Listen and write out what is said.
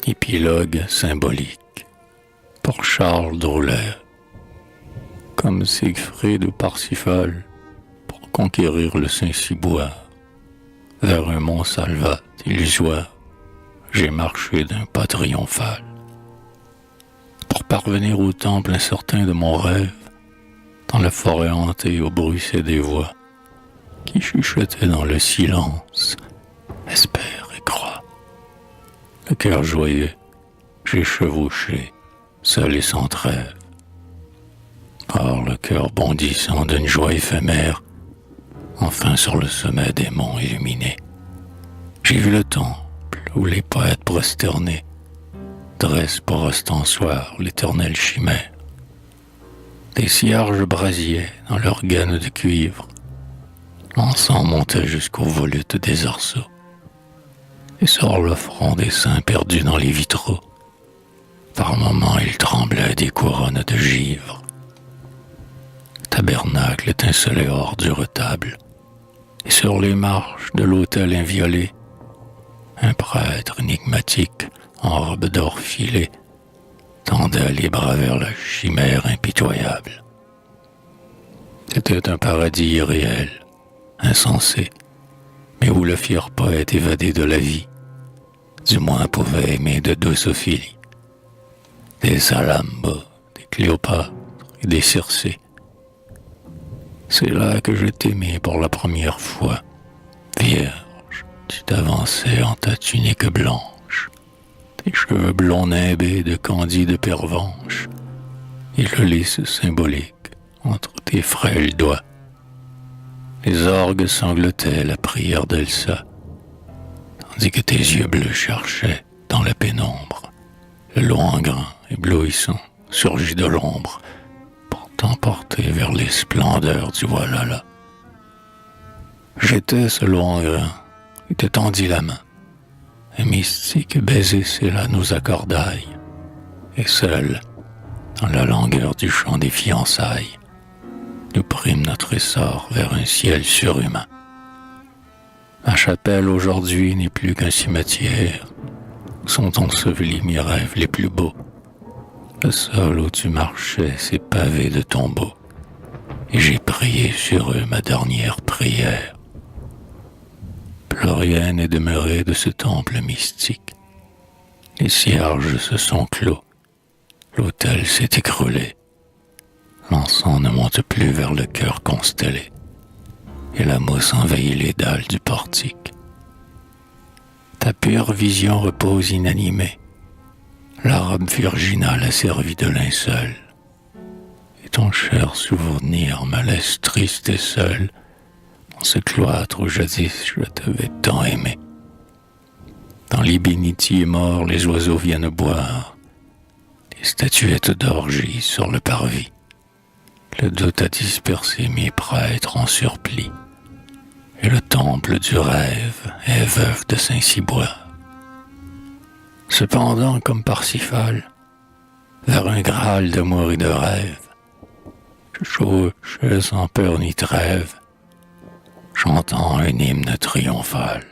Épilogue symbolique pour Charles Droulet. Comme Siegfried ou Parsifal pour conquérir le Saint-Ciboire, vers un mont Salvat illusoire, j'ai marché d'un pas triomphal. Pour parvenir au temple incertain de mon rêve, dans la forêt hantée au bruissait des voix, qui chuchotaient dans le silence, espère et croit. Le cœur joyeux, j'ai chevauché, seul et sans trêve. Or le cœur bondissant d'une joie éphémère, enfin sur le sommet des monts illuminés, j'ai vu le temple où les poètes prosternés dressent pour ostensoir l'éternelle chimère. Des cierges brasillaient dans leurs gaines de cuivre, l'encens montait jusqu'aux volutes des arceaux, et sur le front des saints perdus dans les vitraux, par moments il tremblait des couronnes de givre. Le tabernacle étincelait hors du retable, et sur les marches de l'autel inviolé, un prêtre énigmatique en robe d'or filée tendait les bras vers la chimère impitoyable. C'était un paradis irréel, insensé, mais où le fier poète évadé de la vie, du moins pouvait aimer de douce Ophélie, des Salambas, des Cléopâtres et des Circé. C'est là que je t'aimais pour la première fois, vierge, tu t'avançais en ta tunique blanche, tes cheveux blonds nimbés de candide pervenche, et le lys symbolique entre tes frêles doigts. Les orgues sanglotaient la prière d'Elsa, tandis que tes yeux bleus cherchaient, dans la pénombre, le loingrain éblouissant surgit de l'ombre pour t'emporter vers les splendeurs du Walhalla. J'étais ce loingrain et te tendis la main. Un mystique baiser scella nos accordailles, et seul, dans la langueur du chant des fiançailles, nous prîmes notre essor vers un ciel surhumain. Ma chapelle aujourd'hui n'est plus qu'un cimetière où sont ensevelis mes rêves les plus beaux. Le sol où tu marchais s'est pavé de tombeaux, et j'ai prié sur eux ma dernière prière. Plus rien n'est demeuré de ce temple mystique. Les cierges se sont clos, l'autel s'est écroulé. L'encens ne monte plus vers le cœur constellé, et la mousse envahit les dalles du portique. Ta pure vision repose inanimée, la robe virginale a servi de linceul, et ton cher souvenir me laisse triste et seul dans ce cloître où jadis je t'avais tant aimé. Dans les bénitiers morts, les oiseaux viennent boire, les statuettes d'orgie sur le parvis. Le doute a dispersé mes prêtres en surplis, et le temple du rêve est veuf de Saint-Ciboire. Cependant, comme Parsifal, vers un Graal d'amour et de rêve, je chevauchais sans peur ni trêve, chantant un hymne triomphal.